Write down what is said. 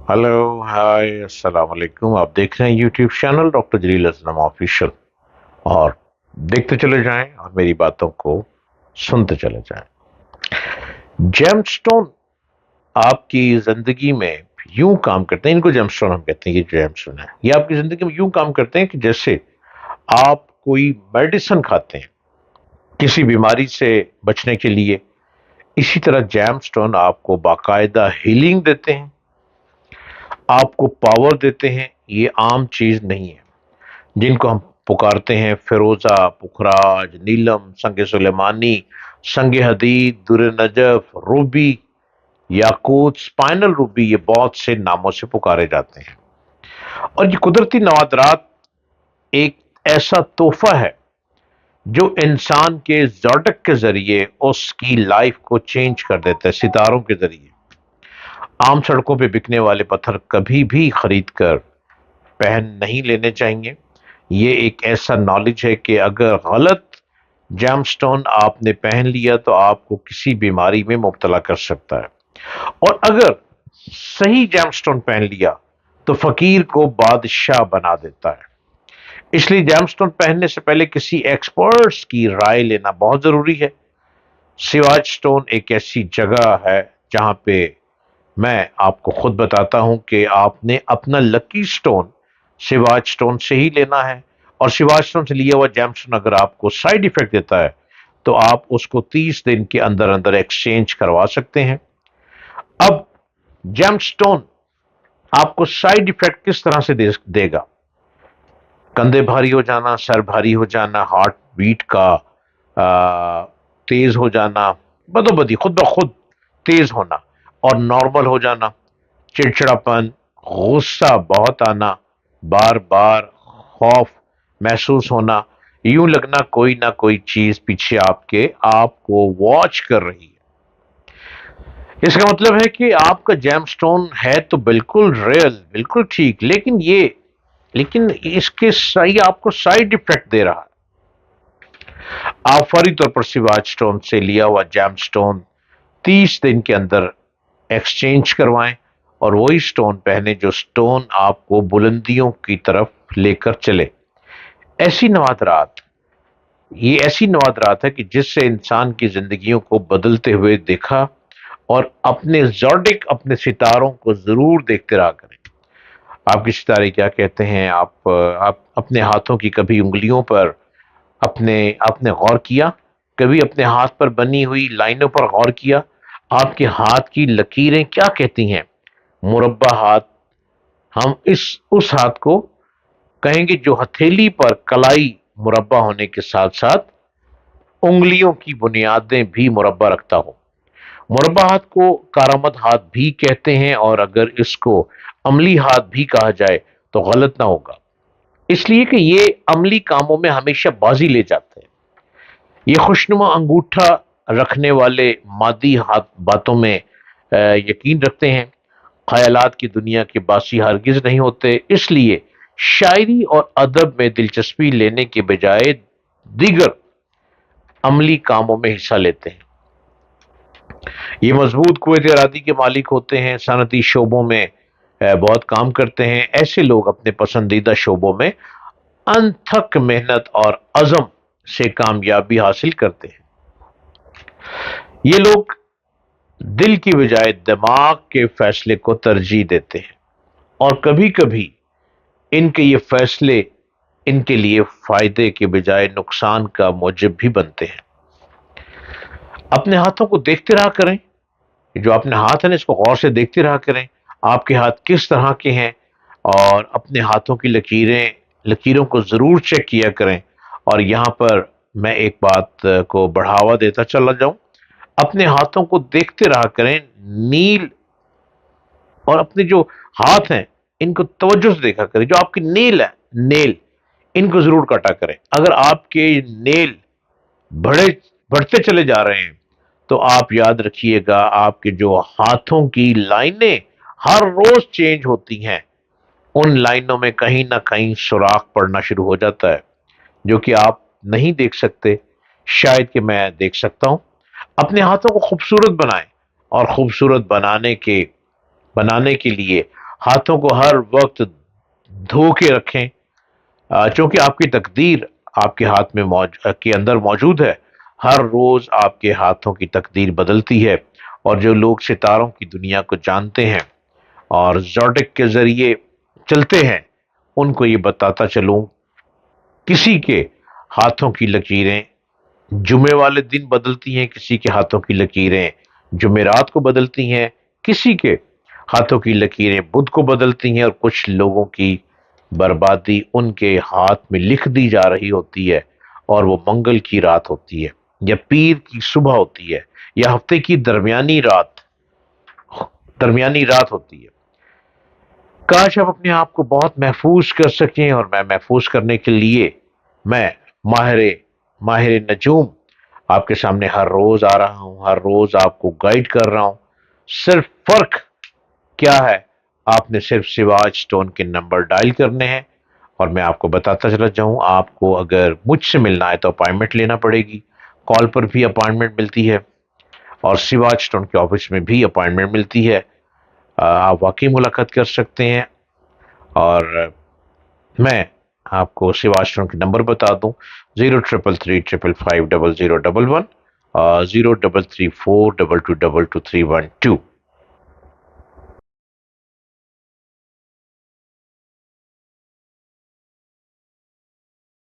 Hello hi अस्सलाम वालेकुम। आप देख रहे हैं यूट्यूब चैनल डॉक्टर जलील असलम ऑफिशियल। और देखते चले जाएं और मेरी बातों को सुनते चले जाएं। जेमस्टोन आपकी जिंदगी में यूं काम करते हैं, इनको जेमस्टोन हम कहते हैं। ये जेमस्टोन है, ये आपकी जिंदगी में यूं काम करते हैं कि जैसे आप कोई मेडिसिन खाते हैं किसी बीमारी से बचने के लिए, इसी तरह जेमस्टोन आपको बाकायदा हीलिंग देते हैं, आपको पावर देते हैं। ये आम चीज नहीं है। जिनको हम पुकारते हैं फिरोजा, पुखराज, नीलम, संग सुलेमानी, संग हदीद, दुर नजफ, रूबी, याकूत, स्पाइनल रूबी, ये बहुत से नामों से पुकारे जाते हैं। और ये कुदरती नवादरात एक ऐसा तोहफा है जो इंसान के जोडक के जरिए उसकी लाइफ को चेंज कर देता है। सितारों के जरिए आम सड़कों पे बिकने वाले पत्थर कभी भी खरीद कर पहन नहीं लेने चाहिए। ये एक ऐसा नॉलेज है कि अगर गलत जैमस्टोन आपने पहन लिया तो आपको किसी बीमारी में मुब्तला कर सकता है, और अगर सही जैमस्टोन पहन लिया तो फकीर को बादशाह बना देता है। इसलिए जैमस्टोन पहनने से पहले किसी एक्सपर्ट्स की राय लेना बहुत जरूरी है। सिवाज स्टोन एक ऐसी जगह है जहां पे मैं आपको खुद बताता हूं कि आपने अपना लकी स्टोन शिवाज स्टोन से ही लेना है। और शिवाज स्टोन से लिया हुआ जैमस्टोन अगर आपको साइड इफेक्ट देता है तो आप उसको 30 दिन के अंदर अंदर एक्सचेंज करवा सकते हैं। अब जैमस्टोन आपको साइड इफेक्ट किस तरह से देगा? कंधे भारी हो जाना, सर भारी हो जाना, हार्ट बीट का तेज हो जाना, बदोबदी खुद ब खुद तेज होना और नॉर्मल हो जाना, चिड़चिड़ापन, गुस्सा बहुत आना, बार बार खौफ महसूस होना, यूं लगना कोई ना कोई चीज पीछे आपके आपको वॉच कर रही है। इसका मतलब है कि आपका जैमस्टोन है तो बिल्कुल रियल, बिल्कुल ठीक, लेकिन इसके सही आपको साइड इफेक्ट दे रहा है। आप फौरी तौर पर शिवाज स्टोन से लिया हुआ जैमस्टोन 30 दिन के अंदर एक्सचेंज करवाएं और वही स्टोन पहने जो स्टोन आपको बुलंदियों की तरफ लेकर चले। ऐसी नवादरात ये ऐसी नवादरात है कि जिससे इंसान की जिंदगियों को बदलते हुए देखा। और अपने जॉडिक अपने सितारों को जरूर देखते रहा करें। आपके सितारे क्या कहते हैं? आप अपने हाथों की कभी उंगलियों पर अपने आपने गौर किया? कभी अपने हाथ पर बनी हुई लाइनों पर गौर किया? आपके हाथ की लकीरें क्या कहती हैं? मुरब्बा हाथ, हम इस उस हाथ को कहेंगे जो हथेली पर कलाई मुरब्बा होने के साथ साथ उंगलियों की बुनियादें भी मुरब्बा रखता हो। मुरब्बा हाथ को कारामद हाथ भी कहते हैं, और अगर इसको अमली हाथ भी कहा जाए तो गलत ना होगा, इसलिए कि ये अमली कामों में हमेशा बाजी ले जाते हैं। ये खुशनुमा अंगूठा रखने वाले मादी हाथ बातों में यकीन रखते हैं। ख्यालात की दुनिया के बासी हरगिज नहीं होते, इसलिए शायरी और अदब में दिलचस्पी लेने के बजाय दीगर अमली कामों में हिस्सा लेते हैं। ये मजबूत कुव्वत इरादी के मालिक होते हैं, सनती शोबों में बहुत काम करते हैं। ऐसे लोग अपने पसंदीदा शोबों में अनथक मेहनत और अज़म से कामयाबी हासिल करते हैं। ये लोग दिल की बजाय दिमाग के फैसले को तरजीह देते हैं, और कभी कभी इनके ये फैसले इनके लिए फायदे के बजाय नुकसान का मूजब भी बनते हैं। अपने हाथों को देखते रहा करें। जो अपने हाथ है ना, इसको गौर से देखते रहा करें। आपके हाथ किस तरह के हैं, और अपने हाथों की लकीरों को जरूर चेक किया करें। और यहां पर मैं एक बात को बढ़ावा देता चला जाऊं, अपने हाथों को देखते रहा करें। नील और अपने जो हाथ हैं इनको तवज्जो से देखा करें। जो आपके नेल है, नेल, इनको जरूर काटा करें। अगर आपके नेल बड़े बढ़ते चले जा रहे हैं तो आप याद रखिएगा आपके जो हाथों की लाइनें हर रोज चेंज होती हैं, उन लाइनों में कहीं ना कहीं सुराख पड़ना शुरू हो जाता है, जो कि आप नहीं देख सकते, शायद कि मैं देख सकता हूं। अपने हाथों को खूबसूरत बनाएं, और खूबसूरत बनाने के लिए ہاتھوں کو ہر وقت دھو کے رکھیں، چونکہ آپ کی تقدیر آپ کے ہاتھ میں کے اندر موجود ہے۔ ہر روز آپ کے ہاتھوں کی تقدیر بدلتی ہے، اور جو لوگ ستاروں کی دنیا کو جانتے ہیں اور زوڈک کے ذریعے چلتے ہیں، ان کو یہ بتاتا چلوں، کسی کے ہاتھوں کی لکیریں جمعے والے دن بدلتی ہیں، کسی کے ہاتھوں کی لکیریں جمعرات کو بدلتی ہیں، کسی کے ہاتھوں کی لکیریں بدھ کو بدلتی ہیں، اور کچھ لوگوں کی بربادی ان کے ہاتھ میں لکھ دی جا رہی ہوتی ہے، اور وہ منگل کی رات ہوتی ہے، یا پیر کی صبح ہوتی ہے، یا ہفتے کی درمیانی رات ہوتی ہے۔ کاش آپ اپنے آپ کو بہت محفوظ کر سکیں، اور میں محفوظ کرنے کے لیے میں ماہر ماہر نجوم آپ کے سامنے ہر روز آ رہا ہوں، ہر روز آپ کو گائیڈ کر رہا ہوں۔ صرف فرق کیا ہے، آپ نے صرف سواج اسٹون کے نمبر ڈائل کرنے ہیں، اور میں آپ کو بتاتا چلا جاؤں، آپ کو اگر مجھ سے ملنا ہے تو اپائنٹمنٹ لینا پڑے گی، کال پر بھی اپائنٹمنٹ ملتی ہے، اور سواج اسٹون کے آفس میں بھی اپائنٹمنٹ ملتی ہے۔ آپ واقعی ملاقات کر سکتے ہیں، اور میں آپ کو سیواشرم کے نمبر بتا دوں: 0333555001، 0334222231 2۔